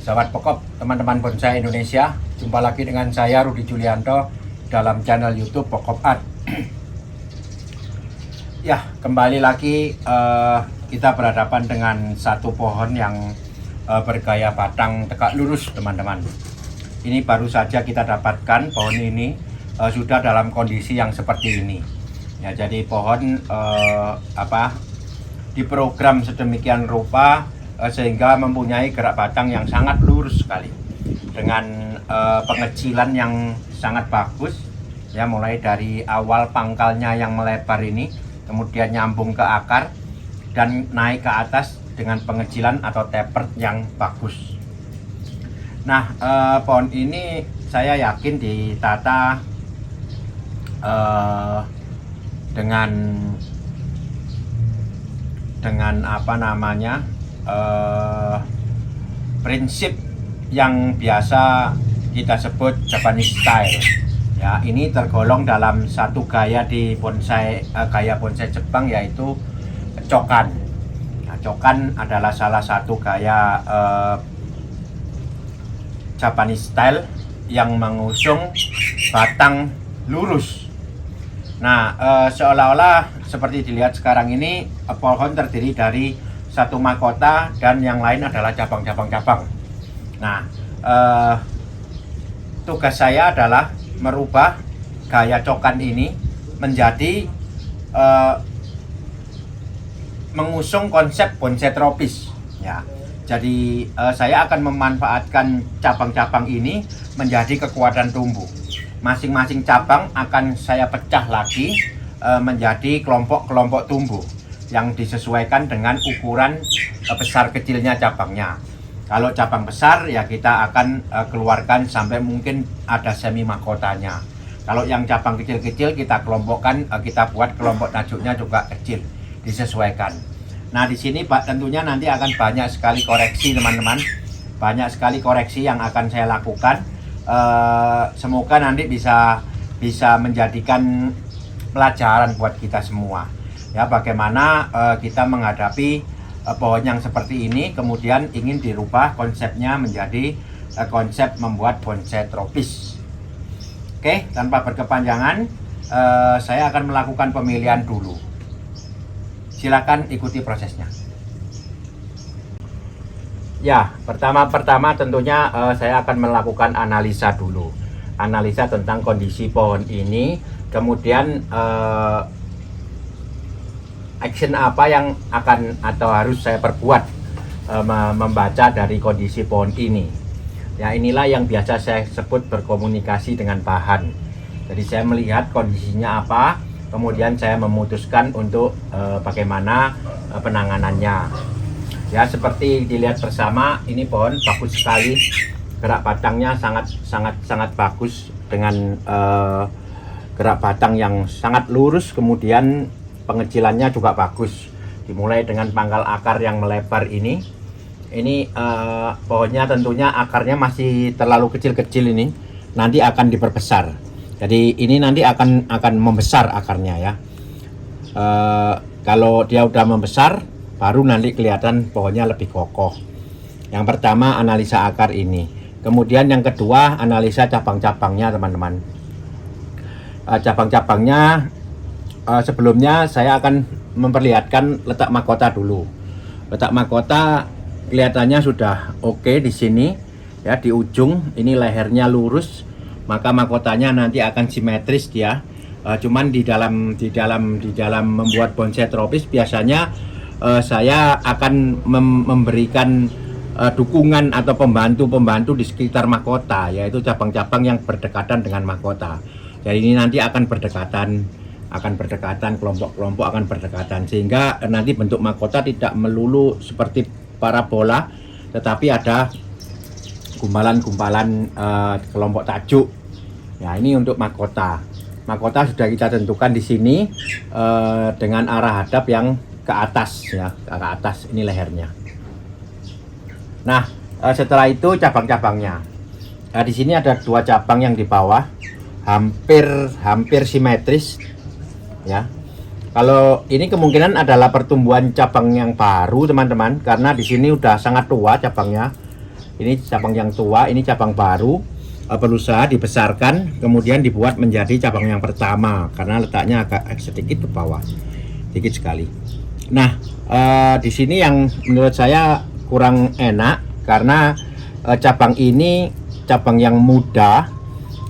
Sahabat pokok, teman-teman bonsai Indonesia, jumpa lagi dengan saya Rudi Julianto dalam channel YouTube Pokok Art. Ya, kembali lagi kita berhadapan dengan satu pohon yang bergaya batang tegak lurus, teman-teman. Ini baru saja kita dapatkan pohon ini sudah dalam kondisi yang seperti ini. Ya, jadi pohon diprogram sedemikian rupa sehingga mempunyai gerak batang yang sangat lurus sekali dengan pengecilan yang sangat bagus ya, mulai dari awal pangkalnya yang melebar ini kemudian nyambung ke akar dan naik ke atas dengan pengecilan atau taper yang bagus. Nah, pohon ini saya yakin ditata dengan prinsip yang biasa kita sebut Japanese style. Ya, ini tergolong dalam satu gaya di bonsai, gaya bonsai Jepang, yaitu cokan. Nah, cokan adalah salah satu gaya Japanese style yang mengusung batang lurus. Nah, seolah-olah seperti dilihat sekarang ini, pohon terdiri dari satu mahkota dan yang lain adalah cabang-cabang. Nah, tugas saya adalah merubah gaya cokan ini menjadi mengusung konsep bonsai tropis. Ya, jadi saya akan memanfaatkan cabang-cabang ini menjadi kekuatan tumbuh. Masing-masing cabang akan saya pecah lagi menjadi kelompok-kelompok tumbuh yang disesuaikan dengan ukuran besar kecilnya cabangnya. Kalau cabang besar ya kita akan keluarkan sampai mungkin ada semi mahkotanya. Kalau yang cabang kecil-kecil kita kelompokkan, kita buat kelompok tajuknya juga kecil, disesuaikan. Nah, di sini tentunya nanti akan banyak sekali koreksi, teman-teman. Banyak sekali koreksi yang akan saya lakukan. Semoga nanti bisa menjadikan pelajaran buat kita semua ya, bagaimana kita menghadapi pohon yang seperti ini kemudian ingin dirubah konsepnya menjadi konsep membuat bonsai tropis. Oke, tanpa berkepanjangan, saya akan melakukan pemilihan dulu. Silakan ikuti prosesnya. Ya, pertama tentunya saya akan melakukan analisa dulu. Analisa tentang kondisi pohon ini, kemudian action apa yang akan atau harus saya perbuat membaca dari kondisi pohon ini. Ya, inilah yang biasa saya sebut berkomunikasi dengan bahan. Jadi saya melihat kondisinya apa, kemudian saya memutuskan untuk bagaimana penanganannya. Ya, seperti dilihat bersama, ini pohon bagus sekali, gerak batangnya sangat bagus dengan gerak batang yang sangat lurus, kemudian pengecilannya juga bagus. Dimulai dengan pangkal akar yang melebar ini pohonnya tentunya akarnya masih terlalu kecil-kecil, ini nanti akan diperbesar. Jadi ini nanti akan membesar akarnya ya. Kalau dia udah membesar, baru nanti kelihatan pohonnya lebih kokoh. Yang pertama analisa akar ini, kemudian yang kedua analisa cabang-cabangnya, teman-teman. Cabang-cabangnya sebelumnya saya akan memperlihatkan letak mahkota dulu. Letak mahkota kelihatannya sudah oke di sini ya, di ujung ini lehernya lurus, maka mahkotanya nanti akan simetris dia. Cuman di dalam membuat bonsai tropis biasanya saya akan memberikan dukungan atau pembantu di sekitar mahkota, yaitu cabang-cabang yang berdekatan dengan mahkota. Jadi ini nanti akan berdekatan, kelompok-kelompok akan berdekatan, sehingga nanti bentuk mahkota tidak melulu seperti parabola, tetapi ada gumpalan-gumpalan kelompok tajuk. Ya, ini untuk mahkota. Mahkota sudah kita tentukan di sini dengan arah hadap yang ke atas ya, ke atas ini lehernya. Nah, setelah itu cabang-cabangnya. Di sini ada dua cabang yang di bawah, hampir simetris ya. Kalau ini kemungkinan adalah pertumbuhan cabang yang baru, teman-teman, karena di sini udah sangat tua cabangnya. Ini cabang yang tua, ini cabang baru, berusaha dibesarkan, kemudian dibuat menjadi cabang yang pertama karena letaknya agak sedikit ke bawah, sedikit sekali. Nah, di sini yang menurut saya kurang enak karena cabang ini cabang yang muda,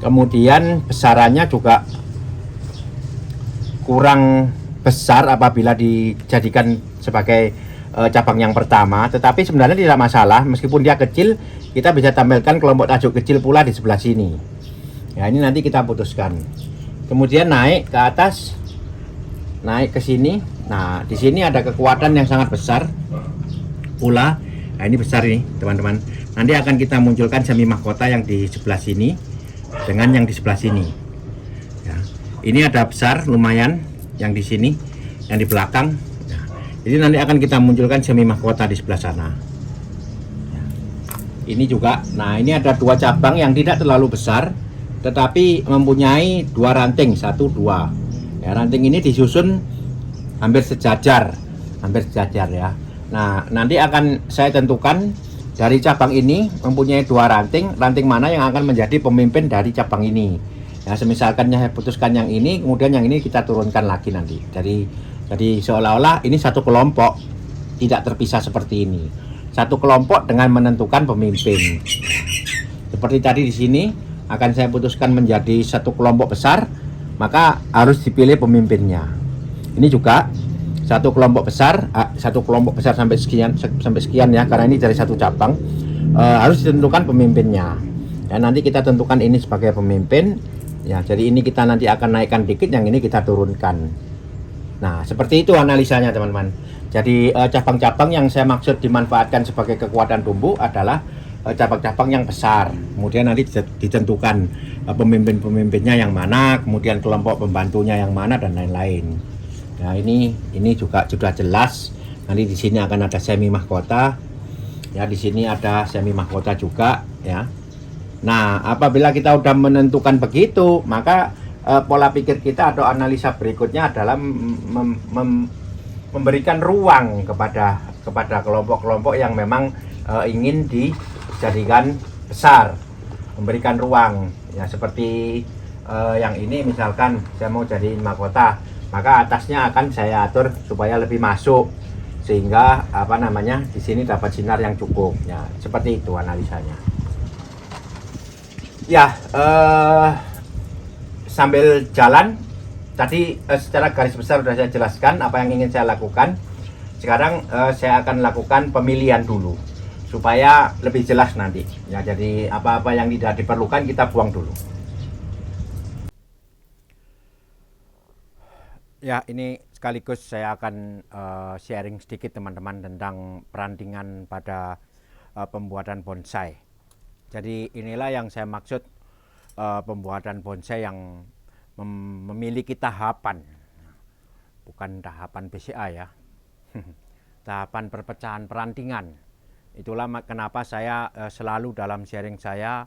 kemudian besarannya juga kurang besar apabila dijadikan sebagai cabang yang pertama. Tetapi sebenarnya tidak masalah, meskipun dia kecil, kita bisa tampilkan kelompok tajuk kecil pula di sebelah sini. Ya, ini nanti kita putuskan. Kemudian naik ke atas, naik ke sini. Nah, di sini ada kekuatan yang sangat besar pula. Nah, ini besar nih teman-teman. Nanti akan kita munculkan semi mahkota yang di sebelah sini dengan yang di sebelah sini. Ya. Ini ada besar lumayan yang di sini, yang di belakang. Nah, jadi nanti akan kita munculkan semi mahkota di sebelah sana. Ya. Ini juga. Nah, ini ada dua cabang yang tidak terlalu besar, tetapi mempunyai dua ranting, 1, 2. Ya, ranting ini disusun hampir sejajar ya. Nah, nanti akan saya tentukan dari cabang ini mempunyai dua ranting, ranting mana yang akan menjadi pemimpin dari cabang ini. Ya, semisalkan saya putuskan yang ini, kemudian yang ini kita turunkan lagi nanti. Jadi seolah-olah ini satu kelompok, tidak terpisah seperti ini. Satu kelompok dengan menentukan pemimpin. Seperti tadi di sini akan saya putuskan menjadi satu kelompok besar, maka harus dipilih pemimpinnya. Ini juga satu kelompok besar sampai sekian ya, karena ini dari satu cabang, harus ditentukan pemimpinnya. Dan nanti kita tentukan ini sebagai pemimpin. Ya, jadi ini kita nanti akan naikkan dikit, yang ini kita turunkan. Nah, seperti itu analisanya teman-teman. Jadi cabang-cabang yang saya maksud dimanfaatkan sebagai kekuatan tumbuh adalah cabang-cabang yang besar. Kemudian nanti ditentukan pemimpin-pemimpinnya yang mana, kemudian kelompok pembantunya yang mana, dan lain-lain. Nah, ini juga sudah jelas. Nanti di sini akan ada semi mahkota. Ya, di sini ada semi mahkota juga ya. Nah, apabila kita sudah menentukan begitu, maka pola pikir kita atau analisa berikutnya adalah memberikan ruang kepada kelompok-kelompok yang memang ingin dijadikan besar, memberikan ruang. Ya, seperti yang ini misalkan saya mau jadiin mahkota, maka atasnya akan saya atur supaya lebih masuk, sehingga di sini dapat sinar yang cukup. Ya, seperti itu analisanya. Ya, sambil jalan tadi secara garis besar sudah saya jelaskan apa yang ingin saya lakukan. Sekarang saya akan lakukan pemilihan dulu supaya lebih jelas nanti. Ya, jadi apa-apa yang tidak diperlukan kita buang dulu. Ya, ini sekaligus saya akan sharing sedikit teman-teman tentang perantingan pada pembuatan bonsai. Jadi inilah yang saya maksud pembuatan bonsai yang memiliki tahapan, bukan tahapan BCA ya, tahapan perpecahan perantingan. Itulah kenapa saya selalu dalam sharing saya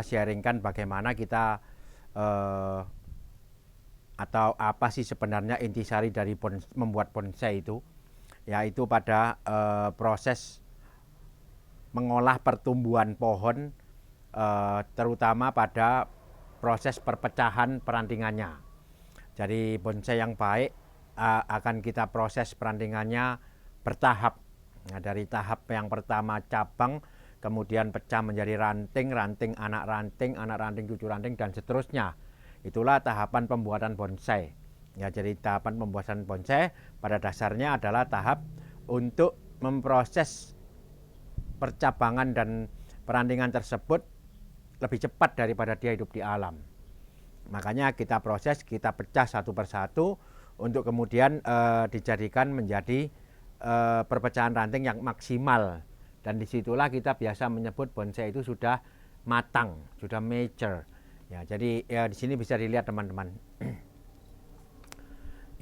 sharingkan bagaimana kita atau apa sih sebenarnya intisari dari membuat bonsai itu, yaitu pada proses mengolah pertumbuhan pohon, terutama pada proses perpecahan perantingannya. Jadi bonsai yang baik akan kita proses perantingannya bertahap. Nah, dari tahap yang pertama cabang, kemudian pecah menjadi ranting, anak ranting, cucu ranting, dan seterusnya. Itulah tahapan pembuatan bonsai. Ya, jadi tahapan pembuatan bonsai pada dasarnya adalah tahap untuk memproses percabangan dan perantingan tersebut lebih cepat daripada dia hidup di alam. Makanya kita proses, kita pecah satu persatu untuk kemudian dijadikan menjadi perpecahan ranting yang maksimal. Dan disitulah kita biasa menyebut bonsai itu sudah matang, sudah mature. Ya, jadi ya, di sini bisa dilihat teman-teman.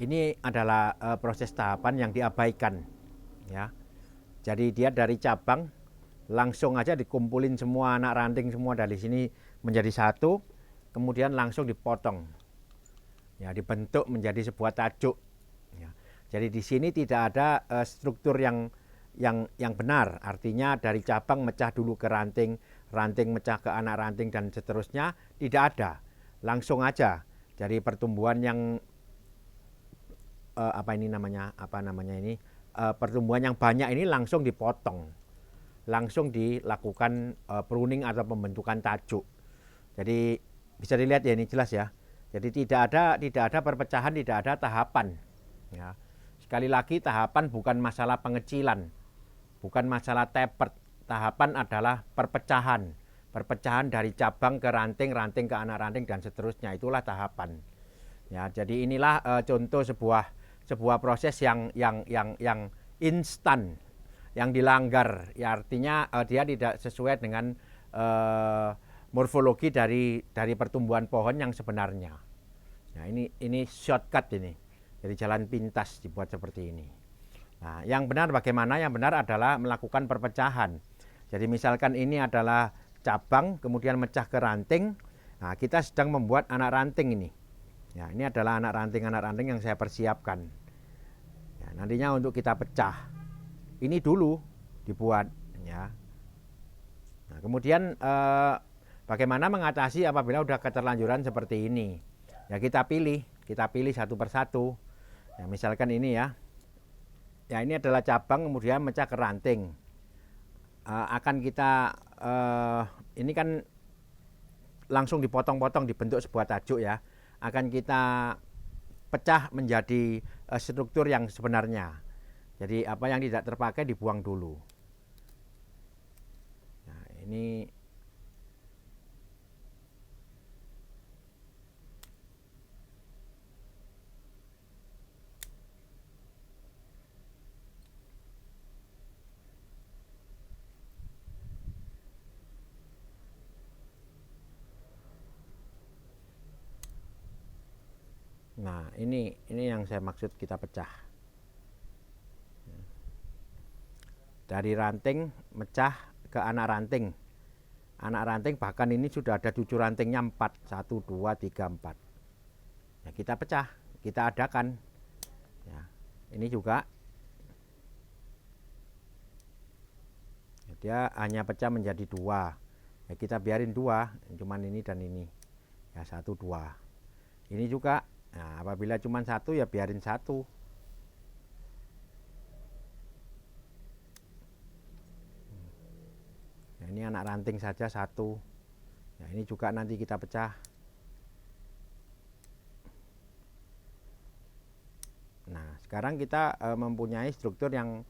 Ini adalah proses tahapan yang diabaikan. Ya, jadi dia dari cabang langsung aja dikumpulin semua anak ranting semua dari sini menjadi satu, kemudian langsung dipotong, ya, dibentuk menjadi sebuah tajuk. Ya. Jadi di sini tidak ada struktur yang yang benar. Artinya dari cabang mecah dulu ke ranting, ranting mecah ke anak ranting dan seterusnya, tidak ada. Langsung aja dari pertumbuhan yang pertumbuhan yang banyak ini langsung dipotong, langsung dilakukan pruning atau pembentukan tajuk. Jadi bisa dilihat ya, ini jelas ya. Jadi tidak ada perpecahan, tidak ada tahapan. Ya. Sekali lagi, tahapan bukan masalah pengecilan, bukan masalah tapered. Tahapan adalah perpecahan, perpecahan dari cabang ke ranting, ranting ke anak ranting dan seterusnya. Itulah tahapan. Ya, jadi inilah contoh sebuah proses yang instan, yang dilanggar. Ya, artinya dia tidak sesuai dengan morfologi dari pertumbuhan pohon yang sebenarnya. Nah, ini shortcut ini. Jadi jalan pintas dibuat seperti ini. Nah, yang benar bagaimana? Yang benar adalah melakukan perpecahan. Jadi misalkan ini adalah cabang, kemudian mecah ke ranting. Nah, kita sedang membuat anak ranting ini. Ya, ini adalah anak ranting yang saya persiapkan. Ya, nantinya untuk kita pecah. Ini dulu dibuat. Ya. Nah, kemudian bagaimana mengatasi apabila udah keterlanjuran seperti ini? Ya, kita pilih satu persatu. Ya, misalkan ini ya. Ya, ini adalah cabang kemudian mecah ke ranting. Akan kita ini kan langsung dipotong-potong, dibentuk sebuah tajuk ya. Akan kita pecah menjadi struktur yang sebenarnya. Jadi apa yang tidak terpakai dibuang dulu. Nah, ini Nah, ini yang saya maksud kita pecah. Dari ranting mecah ke anak ranting. Anak ranting bahkan ini sudah ada cucu rantingnya 4, 1, 2, 3, 4. Ya, kita pecah, kita adakan. Ya, ini juga ya, dia hanya pecah menjadi 2. Ya, kita biarin 2, cuman ini dan ini. Ya, 1, 2. Ini juga. Nah, apabila cuma 1 ya biarin 1. Nah, ini anak ranting saja 1. Nah, ini juga nanti kita pecah. Nah, sekarang kita mempunyai struktur yang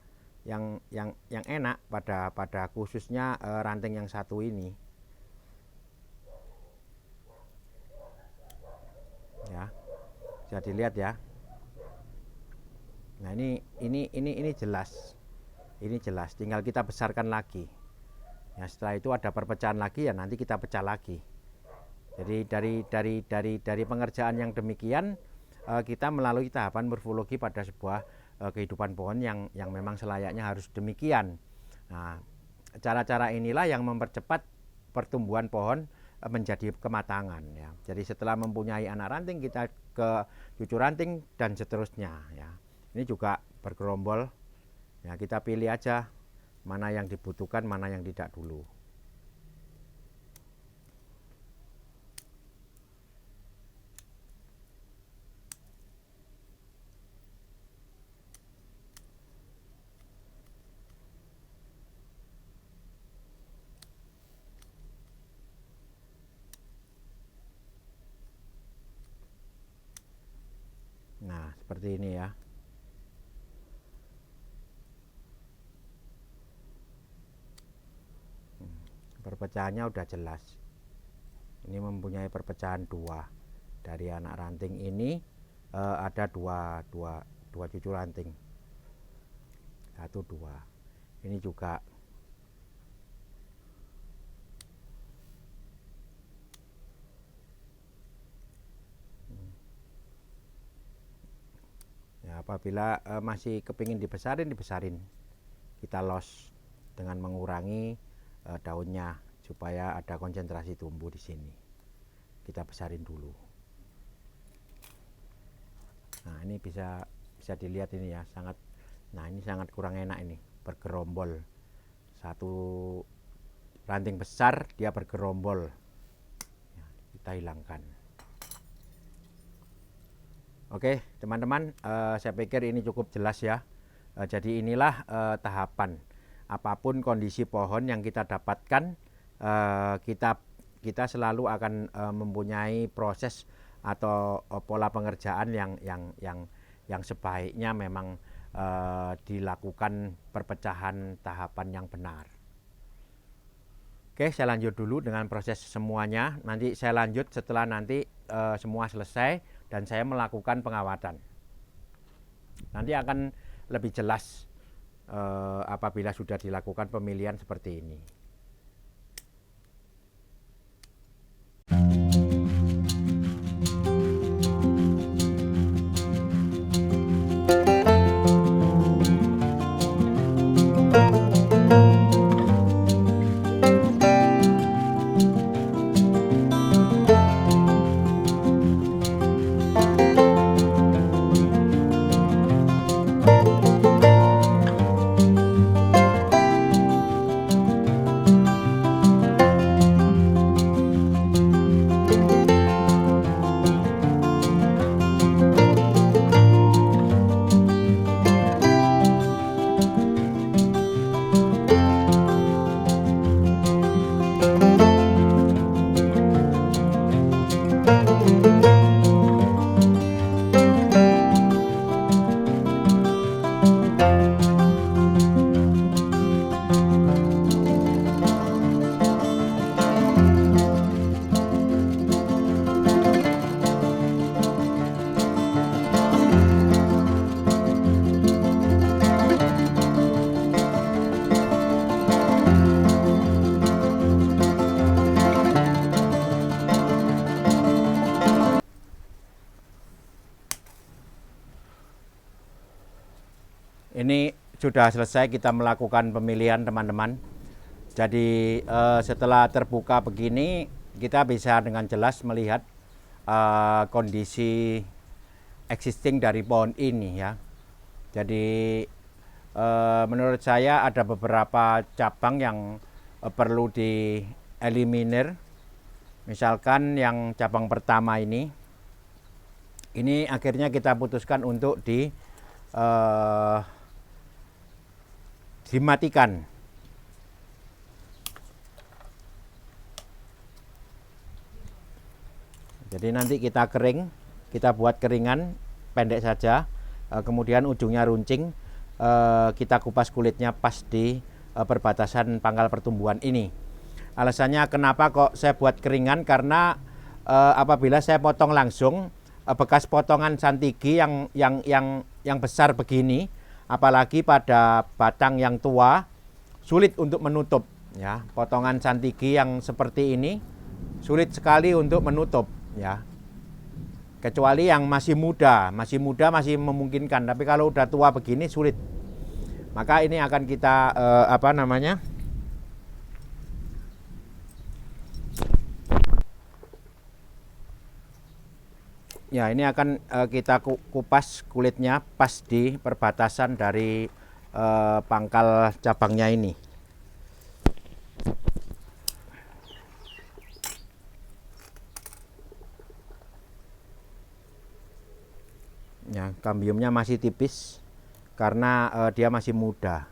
enak pada khususnya ranting yang 1 ini. Ya. Bisa dilihat ya. Nah, ini jelas. Ini jelas, tinggal kita besarkan lagi. Ya, setelah itu ada perpecahan lagi ya, nanti kita pecah lagi. Jadi dari pengerjaan yang demikian kita melalui tahapan morfologi pada sebuah kehidupan pohon yang memang selayaknya harus demikian. Nah, cara-cara inilah yang mempercepat pertumbuhan pohon menjadi kematangan ya. Jadi setelah mempunyai anak ranting kita ke cucu ranting dan seterusnya ya. Ini juga bergerombol. Ya, kita pilih aja mana yang dibutuhkan, mana yang tidak dulu. Nah, seperti ini ya. Perpecahannya udah jelas. Ini mempunyai perpecahan 2. Dari anak ranting ini ada dua cucu ranting. 1, 2. Ini juga. Ya, apabila masih kepingin dibesarin, kita los dengan mengurangi daunnya supaya ada konsentrasi tumbuh di sini. Kita besarin dulu. Nah, ini bisa dilihat ini ya, sangat. Nah, ini sangat kurang enak ini. bergerombol. Satu ranting besar dia bergerombol. Ya, kita hilangkan. Oke teman-teman, saya pikir ini cukup jelas ya. Jadi inilah tahapan. Apapun kondisi pohon yang kita dapatkan, kita selalu akan mempunyai proses atau pola pengerjaan yang sebaiknya memang dilakukan perpecahan tahapan yang benar. Oke, saya lanjut dulu dengan proses semuanya. Nanti saya lanjut setelah nanti semua selesai dan saya melakukan pengawatan. Nanti akan lebih jelas apabila sudah dilakukan pemilihan seperti ini. Ini sudah selesai kita melakukan pemilihan teman-teman. Jadi setelah terbuka begini kita bisa dengan jelas melihat kondisi existing dari pohon ini ya. Jadi menurut saya ada beberapa cabang yang perlu dieliminir. Misalkan yang cabang pertama ini akhirnya kita putuskan untuk dimatikan. Jadi nanti kita buat keringan pendek saja, kemudian ujungnya runcing, kita kupas kulitnya pas di perbatasan pangkal pertumbuhan ini. Alasannya kenapa kok saya buat keringan, karena apabila saya potong langsung, bekas potongan santigi yang besar begini, apalagi pada batang yang tua, sulit untuk menutup ya. Potongan santigi yang seperti ini sulit sekali untuk menutup ya. Kecuali yang masih muda masih memungkinkan, tapi kalau udah tua begini sulit. Maka ini akan kita ya, ini akan kita kupas kulitnya pas di perbatasan dari pangkal cabangnya ini. Ya, kambiumnya masih tipis karena dia masih muda.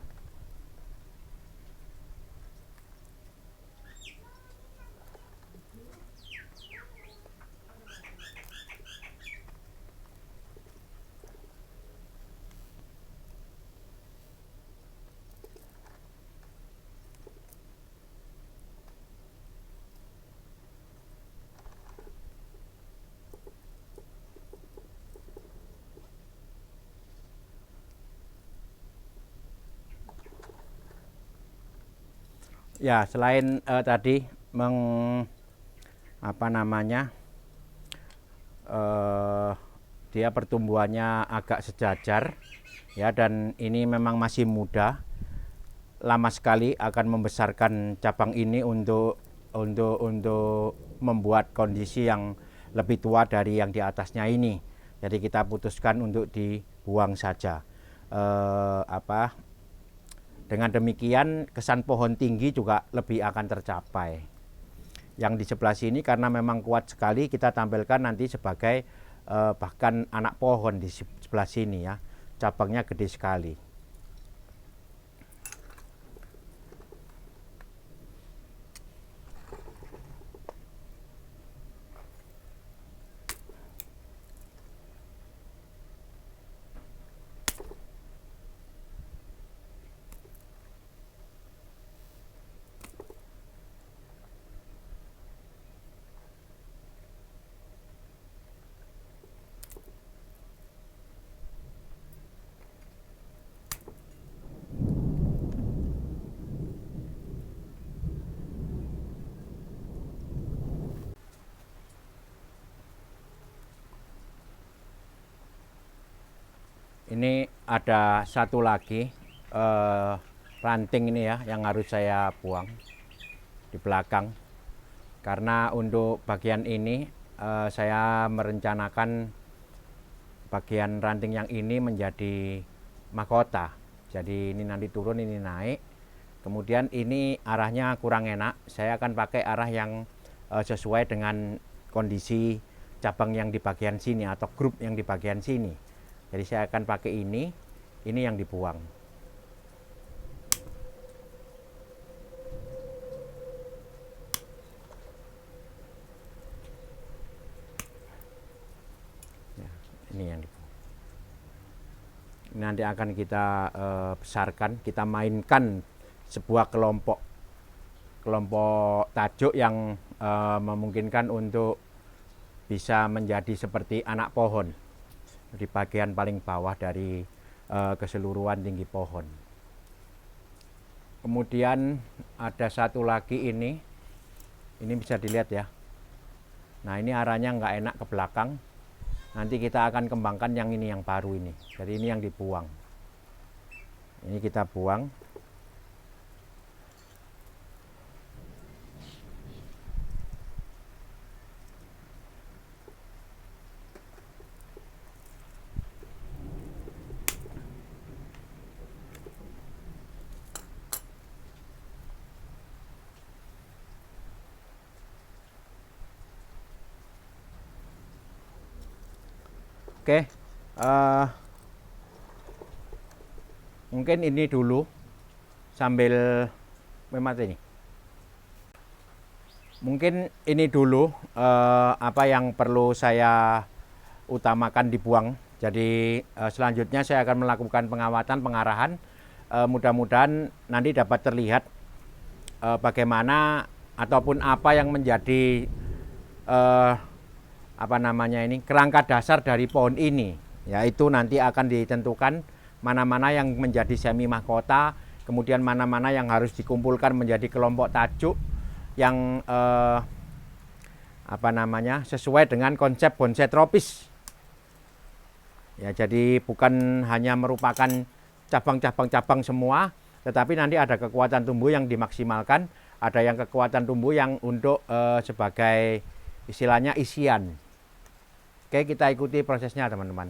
Ya, selain tadi dia pertumbuhannya agak sejajar ya, dan ini memang masih muda, lama sekali akan membesarkan cabang ini untuk membuat kondisi yang lebih tua dari yang di atasnya ini. Jadi kita putuskan untuk dibuang saja Dengan demikian kesan pohon tinggi juga lebih akan tercapai. Yang di sebelah sini karena memang kuat sekali, kita tampilkan nanti sebagai bahkan anak pohon di sebelah sini ya. Cabangnya gede sekali. Ini ada satu lagi ranting ini ya yang harus saya buang di belakang. Karena untuk bagian ini saya merencanakan bagian ranting yang ini menjadi mahkota. Jadi ini nanti turun, ini naik. Kemudian ini arahnya kurang enak. Saya akan pakai arah yang sesuai dengan kondisi cabang yang di bagian sini atau grup yang di bagian sini. Jadi saya akan pakai ini yang dibuang. Ya, ini yang dibuang. Nanti akan kita besarkan, kita mainkan sebuah kelompok tajuk yang memungkinkan untuk bisa menjadi seperti anak pohon di bagian paling bawah dari keseluruhan tinggi pohon. Kemudian ada satu lagi ini bisa dilihat ya. Nah ini arahnya nggak enak ke belakang. Nanti kita akan kembangkan yang ini yang baru ini. Jadi ini yang dibuang. Ini kita buang. Oke, mungkin ini dulu sambil memati ini. Mungkin ini dulu apa yang perlu saya utamakan dibuang. Jadi selanjutnya saya akan melakukan pengawatan, pengarahan. Mudah-mudahan nanti dapat terlihat bagaimana ataupun apa yang menjadi kerangka dasar dari pohon ini, yaitu nanti akan ditentukan mana-mana yang menjadi semi mahkota, kemudian mana-mana yang harus dikumpulkan menjadi kelompok tajuk yang sesuai dengan konsep bonsai tropis. Ya, jadi bukan hanya merupakan cabang-cabang semua, tetapi nanti ada kekuatan tumbuh yang dimaksimalkan, ada yang kekuatan tumbuh yang untuk sebagai istilahnya isian. Oke, kita ikuti prosesnya teman-teman.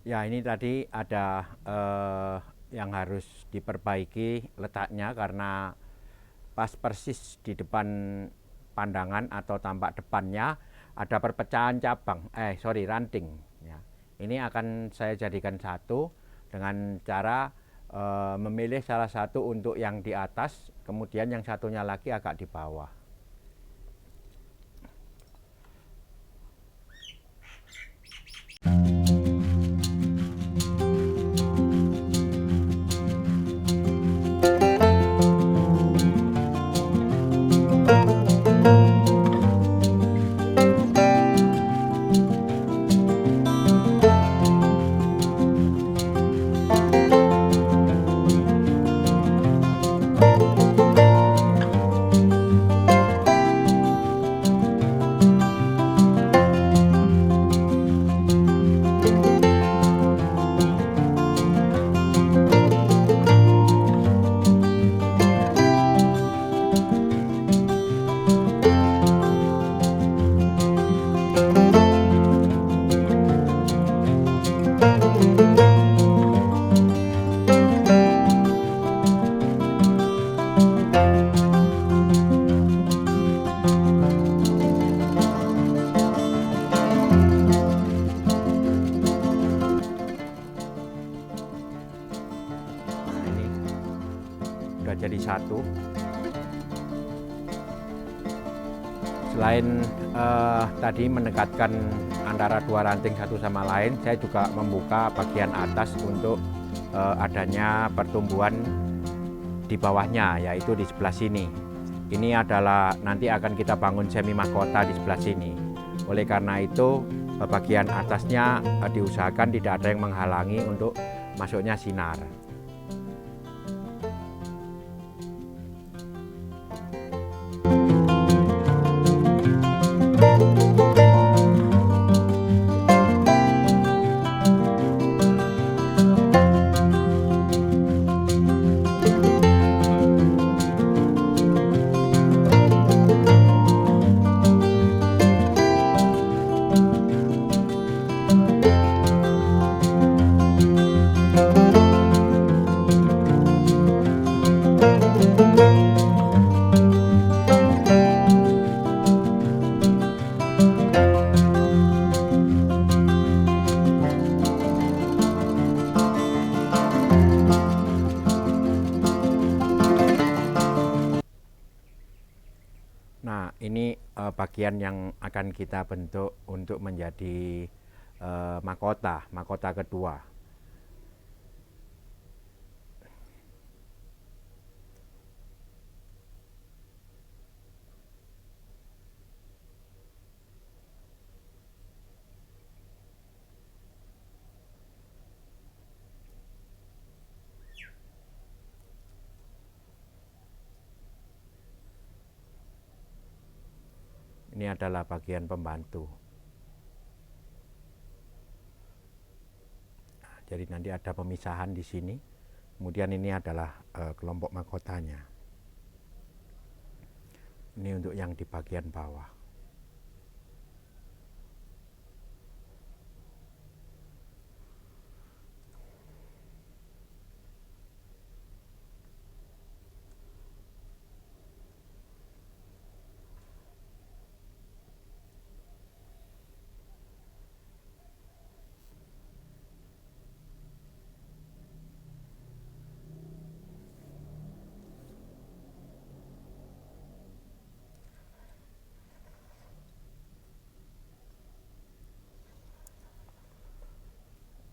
Ya, ini tadi ada yang harus diperbaiki letaknya karena pas persis di depan pandangan atau tampak depannya ada perpecahan ranting. Ya. Ini akan saya jadikan satu dengan cara memilih salah satu untuk yang di atas, kemudian yang satunya lagi agak di bawah. Udah jadi satu. Selain tadi mendekatkan antara dua ranting satu sama lain, saya juga membuka bagian atas untuk adanya pertumbuhan di bawahnya, yaitu di sebelah sini. Ini adalah nanti akan kita bangun semi mahkota di sebelah sini. Oleh karena itu bagian atasnya diusahakan tidak ada yang menghalangi untuk masuknya sinar. Nah, ini bagian yang akan kita bentuk untuk menjadi mahkota kedua. Ini adalah bagian pembantu. Nah, jadi nanti ada pemisahan di sini. Kemudian ini adalah kelompok mahkotanya. Ini untuk yang di bagian bawah.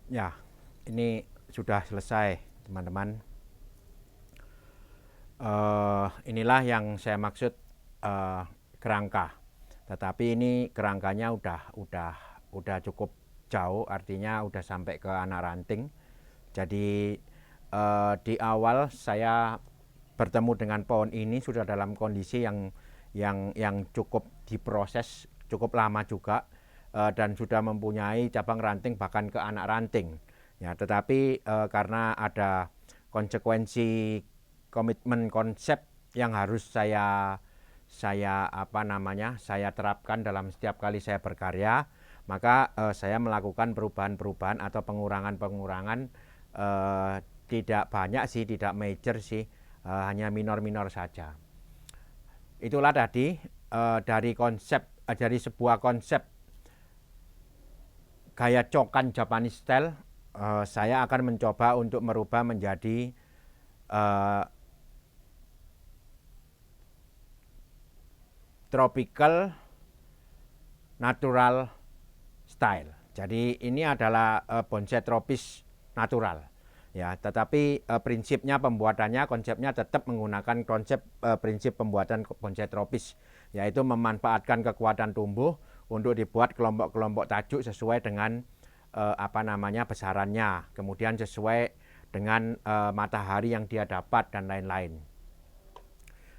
Ya, ini sudah selesai, teman-teman. Inilah yang saya maksud kerangka. Tetapi ini kerangkanya udah cukup jauh, artinya udah sampai ke anak ranting. Jadi di awal saya bertemu dengan pohon ini sudah dalam kondisi yang cukup diproses cukup lama juga. Dan sudah mempunyai cabang ranting bahkan ke anak ranting. Ya, tetapi karena ada konsekuensi komitmen konsep yang harus saya terapkan dalam setiap kali saya berkarya, maka saya melakukan perubahan-perubahan atau pengurangan-pengurangan, tidak banyak sih, tidak major sih, hanya minor-minor saja. Itulah tadi dari dari sebuah konsep gaya cokan Japanese style, saya akan mencoba untuk merubah menjadi tropical natural style. Jadi ini adalah bonsai tropis natural. Ya, tetapi prinsipnya pembuatannya, konsepnya tetap menggunakan prinsip pembuatan bonsai tropis, yaitu memanfaatkan kekuatan tumbuh untuk dibuat kelompok-kelompok tajuk sesuai dengan besarannya, kemudian sesuai dengan matahari yang dia dapat dan lain-lain.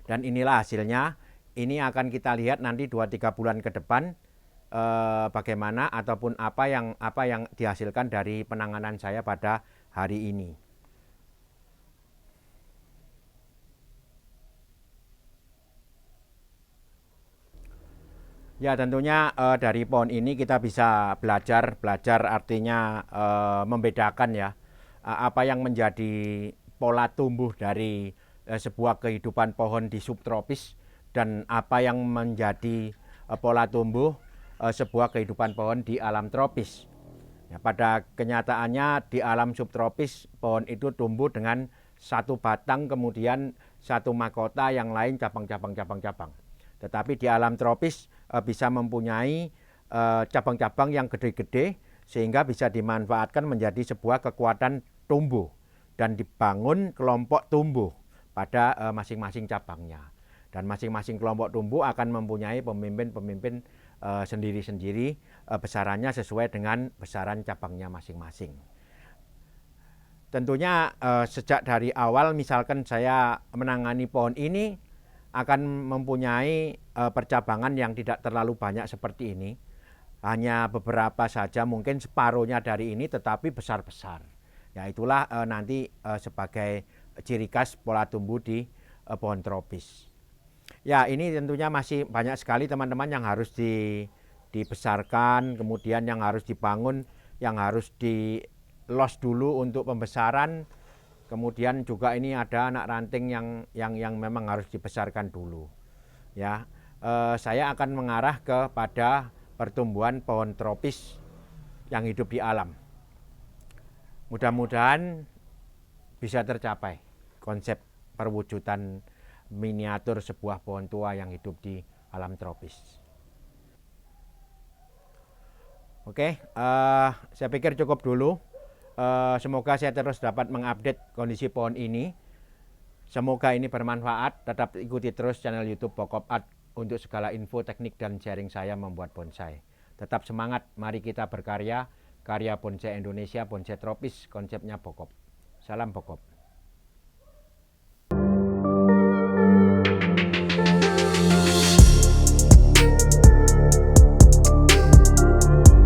Dan inilah hasilnya. Ini akan kita lihat nanti 2-3 bulan ke depan bagaimana ataupun apa yang dihasilkan dari penanganan saya pada hari ini. Ya, tentunya dari pohon ini kita bisa belajar artinya membedakan ya apa yang menjadi pola tumbuh dari sebuah kehidupan pohon di subtropis dan apa yang menjadi pola tumbuh sebuah kehidupan pohon di alam tropis. Ya, pada kenyataannya di alam subtropis pohon itu tumbuh dengan satu batang, kemudian satu mahkota, yang lain cabang-cabang. Tetapi di alam tropis bisa mempunyai cabang-cabang yang gede-gede sehingga bisa dimanfaatkan menjadi sebuah kekuatan tumbuh dan dibangun kelompok tumbuh pada masing-masing cabangnya. Dan masing-masing kelompok tumbuh akan mempunyai pemimpin-pemimpin sendiri-sendiri, besarannya sesuai dengan besaran cabangnya masing-masing. Tentunya sejak dari awal misalkan saya menangani pohon ini akan mempunyai percabangan yang tidak terlalu banyak seperti ini. Hanya beberapa saja, mungkin separuhnya dari ini, tetapi besar-besar. Ya, itulah nanti sebagai ciri khas pola tumbuh di pohon tropis. Ya, ini tentunya masih banyak sekali teman-teman yang harus dibesarkan, kemudian yang harus dibangun, yang harus di-los dulu untuk pembesaran. Kemudian juga ini ada anak ranting yang memang harus dibesarkan dulu. Ya, saya akan mengarah kepada pertumbuhan pohon tropis yang hidup di alam. Mudah-mudahan bisa tercapai konsep perwujudan miniatur sebuah pohon tua yang hidup di alam tropis. Oke, saya pikir cukup dulu. Semoga saya terus dapat mengupdate kondisi pohon ini. Semoga ini bermanfaat. Tetap ikuti terus channel YouTube Bokop Art untuk segala info, teknik, dan sharing saya membuat bonsai. Tetap semangat, mari kita berkarya. Karya bonsai Indonesia, bonsai tropis, konsepnya Bokop. Salam Bokop.